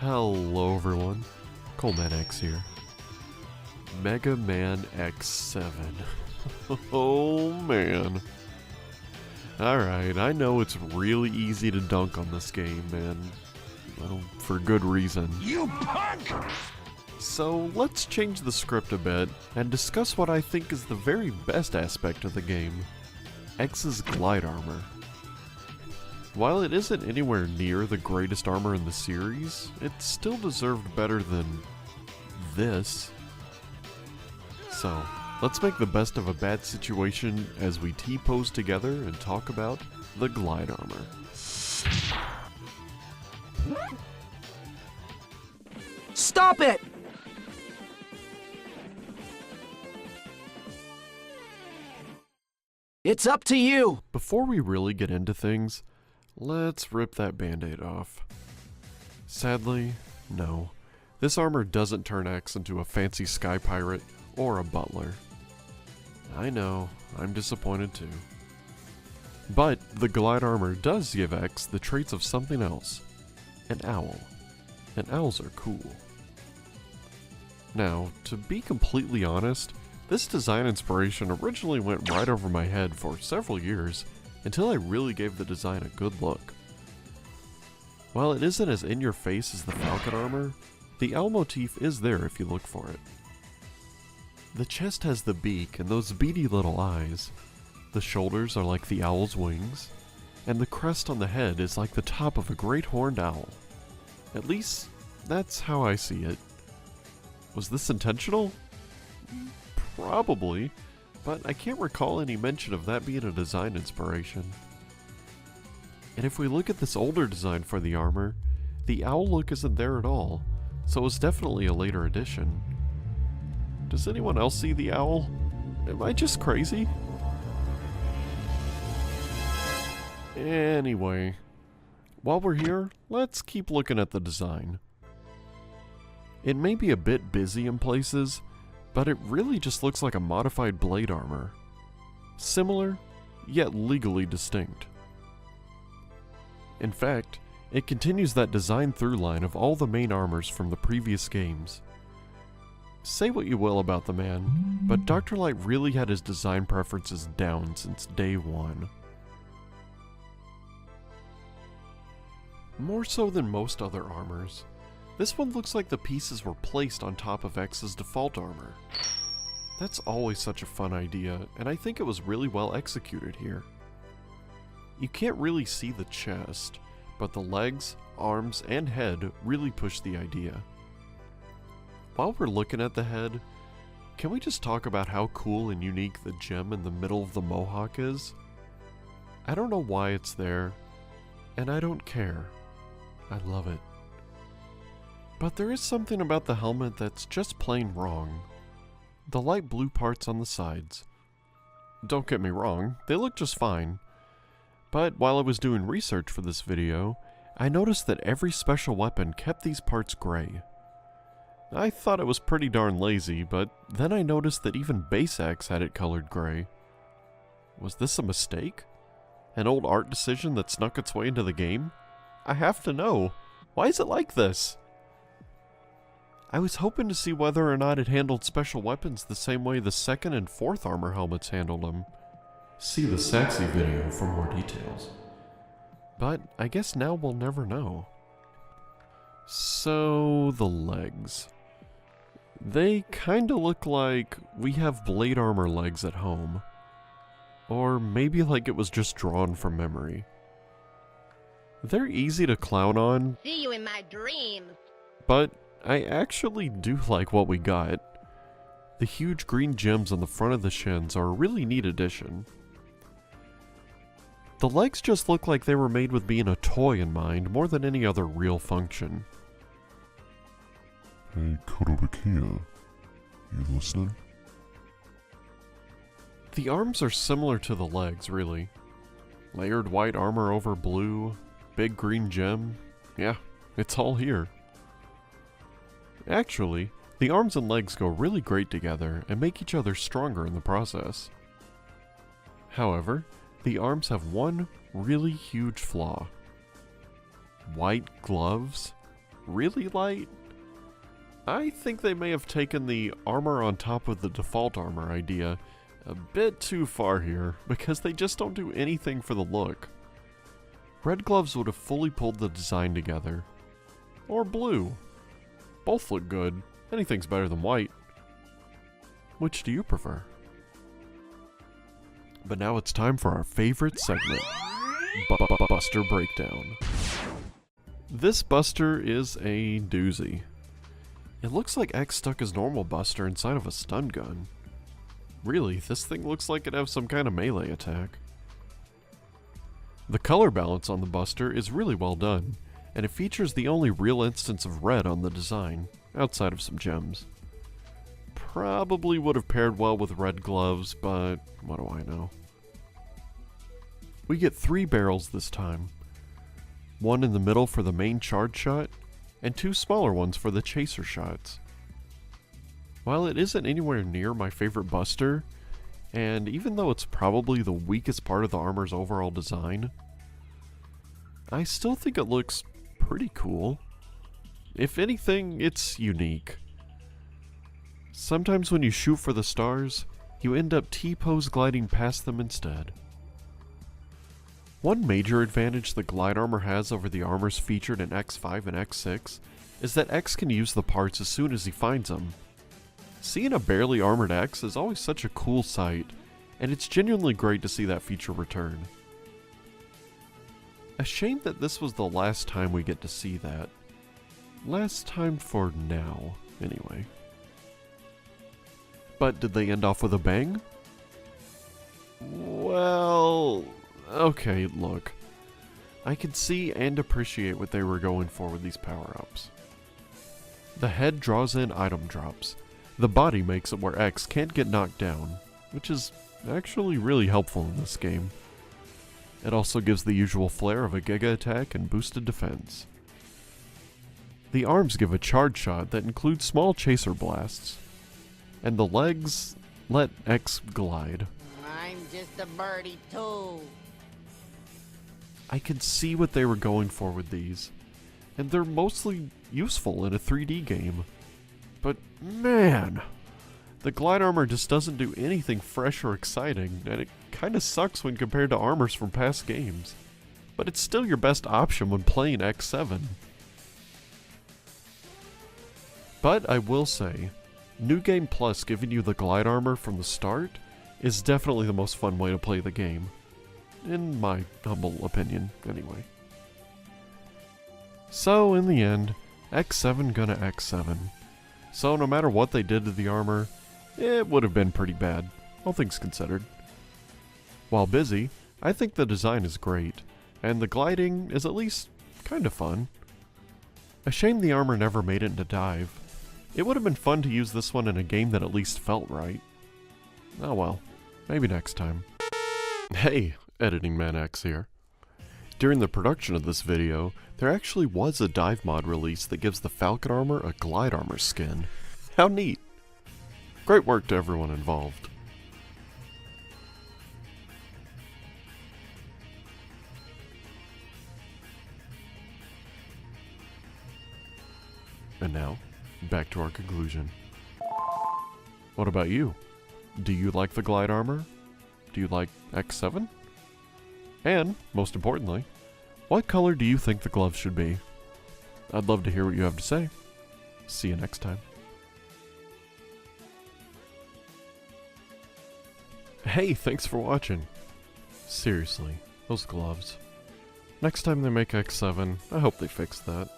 Hello everyone, ColeManX here. Mega Man X7. Oh man. Alright, I know it's really easy to dunk on this game, and well, for good reason. You punk! So let's change the script a bit and discuss what I think is the very best aspect of the game, X's glide armor. While it isn't anywhere near the greatest armor in the series, it still deserved better than this. So, let's make the best of a bad situation as we T-pose together and talk about the glide armor. Stop it! It's up to you! Before we really get into things, let's rip that band-aid off. Sadly, no. This armor doesn't turn X into a fancy sky pirate or a butler. I know, I'm disappointed too. But the glide armor does give X the traits of something else. An owl. And owls are cool. Now, to be completely honest, this design inspiration originally went right over my head for several years until I really gave the design a good look. While it isn't as in-your-face as the Falcon armor, the owl motif is there if you look for it. The chest has the beak and those beady little eyes, the shoulders are like the owl's wings, and the crest on the head is like the top of a great horned owl. At least, that's how I see it. Was this intentional? Probably, but I can't recall any mention of that being a design inspiration. And if we look at this older design for the armor, the owl look isn't there at all, so it was definitely a later addition. Does anyone else see the owl? Am I just crazy? Anyway, while we're here, let's keep looking at the design. It may be a bit busy in places, but it really just looks like a modified blade armor. Similar, yet legally distinct. In fact, it continues that design through line of all the main armors from the previous games. Say what you will about the man, but Dr. Light really had his design preferences down since day one. More so than most other armors, this one looks like the pieces were placed on top of X's default armor. That's always such a fun idea, and I think it was really well executed here. You can't really see the chest, but the legs, arms, and head really push the idea. While we're looking at the head, can we just talk about how cool and unique the gem in the middle of the mohawk is? I don't know why it's there, and I don't care. I love it. But there is something about the helmet that's just plain wrong. The light blue parts on the sides. Don't get me wrong, they look just fine. But while I was doing research for this video, I noticed that every special weapon kept these parts gray. I thought it was pretty darn lazy, but then I noticed that even Base X had it colored gray. Was this a mistake? An old art decision that snuck its way into the game? I have to know. Why is it like this? I was hoping to see whether or not it handled special weapons the same way the second and fourth armor helmets handled them. See the Saxy video for more details. But I guess now we'll never know. So, the legs. They kinda look like we have blade armor legs at home. Or maybe like it was just drawn from memory. They're easy to clown on. See you in my dreams. But I actually do like what we got. The huge green gems on the front of the shins are a really neat addition. The legs just look like they were made with being a toy in mind more than any other real function. Hey, Kotobukiya, you listening? The arms are similar to the legs, really. Layered white armor over blue, big green gem. Yeah, it's all here. Actually, the arms and legs go really great together and make each other stronger in the process. However, the arms have one really huge flaw. White gloves? really light? I think they may have taken the armor on top of the default armor idea a bit too far here, because they just don't do anything for the look. Red gloves would have fully pulled the design together. Or blue. Both look good. Anything's better than white. Which do you prefer? But now it's time for our favorite segment, Buster Breakdown. This Buster is a doozy. It looks like X stuck his normal Buster inside of a stun gun. Really, this thing looks like it'd have some kind of melee attack. The color balance on the Buster is really well done, and it features the only real instance of red on the design, outside of some gems. Probably would have paired well with red gloves, but what do I know? We get 3 barrels this time. One in the middle for the main charge shot, and 2 smaller ones for the chaser shots. While it isn't anywhere near my favorite Buster, and even though it's probably the weakest part of the armor's overall design, I still think it looks pretty cool. If anything, it's unique. Sometimes when you shoot for the stars, you end up T-pose gliding past them instead. One major advantage the glide armor has over the armors featured in X5 and X6 is that X can use the parts as soon as he finds them. Seeing a barely armored X is always such a cool sight, and it's genuinely great to see that feature return. A shame that this was the last time we get to see that. Last time for now, anyway. But did they end off with a bang? Well, okay, look. I can see and appreciate what they were going for with these power-ups. The head draws in item drops. The body makes it where X can't get knocked down, which is actually really helpful in this game. It also gives the usual flair of a Giga attack and boosted defense. The arms give a charge shot that includes small chaser blasts. And the legs let X glide. I'm just a birdie too. I can see what they were going for with these, and they're mostly useful in a 3D game. But man, the glide armor just doesn't do anything fresh or exciting, and it kinda sucks when compared to armors from past games. But it's still your best option when playing X7. But I will say, New Game Plus giving you the glide armor from the start is definitely the most fun way to play the game. In my humble opinion, anyway. So, in the end, X7 gonna X7. So no matter what they did to the armor, it would have been pretty bad, all things considered. While busy, I think the design is great, and the gliding is at least kinda fun. A shame the armor never made it into Dive. It would have been fun to use this one in a game that at least felt right. Oh well, maybe next time. Hey, Editing Man X here. During the production of this video, there actually was a dive mod release that gives the Falcon armor a glide armor skin. How neat! Great work to everyone involved. And now, back to our conclusion. What about you? Do you like the glide armor? Do you like X7? And, most importantly, what color do you think the gloves should be? I'd love to hear what you have to say. See you next time. Hey, thanks for watching. Seriously, those gloves. Next time they make X7, I hope they fix that.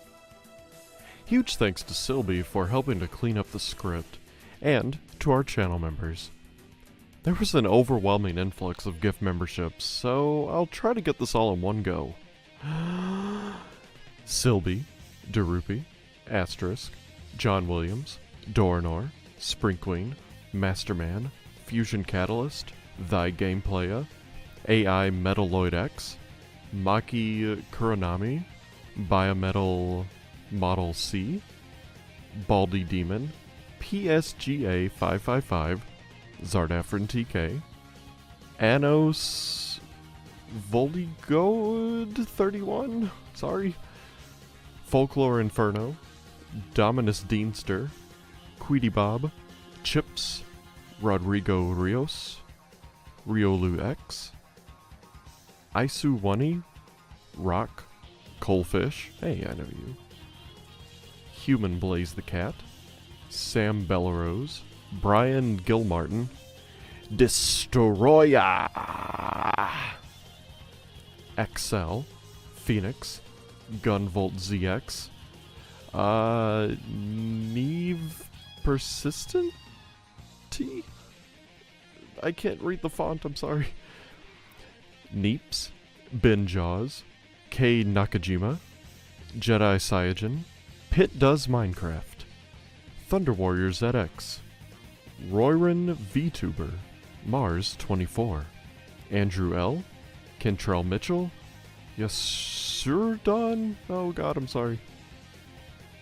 Huge thanks to SilBee for helping to clean up the script, and to our channel members. There was an overwhelming influx of gift memberships, so I'll try to get this all in one go. SilBee, Derupi, Asterisk, John Williams, Doranor, Sprinkqueen, Masterman, Fusion Catalyst, Thy Gameplaya, AI Metalloid X, Maki Kuranami, Biometal Model C, Baldy Demon, PSGA 555, Zardafran TK, Anos Voldigod 31, sorry, Folklore Inferno, Dominus Deanster, Queedy Bob, Chips, Rodrigo Rios, Riolu X, Isu Wani, Rock, Coalfish, hey, I know you, Human Blaze the Cat, Sam Bellerose, Brian Gilmartin, Destroya, XL, Phoenix, Gunvolt ZX, Neve Persistent T? I can't read the font, I'm sorry. Neeps, Ben Jaws, K Nakajima, Jedi Cyajin, Pit Does Minecraft, Thunder Warrior ZX, Royron VTuber, Mars 24, Andrew L, Kentrell Mitchell, Yasurdon, oh god, I'm sorry,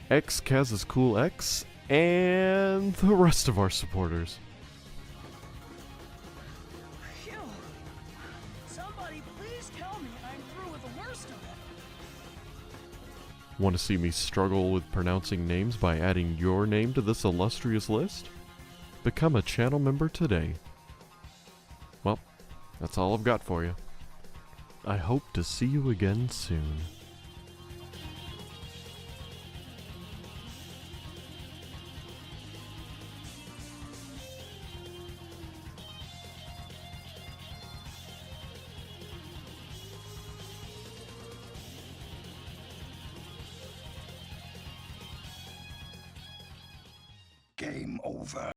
X Kaz is Cool X, and the rest of our supporters. Phew. Somebody please tell me I'm through with the worst of it. Want to see me struggle with pronouncing names by adding your name to this illustrious list? Become a channel member today. Well, that's all I've got for you. I hope to see you again soon. Game over.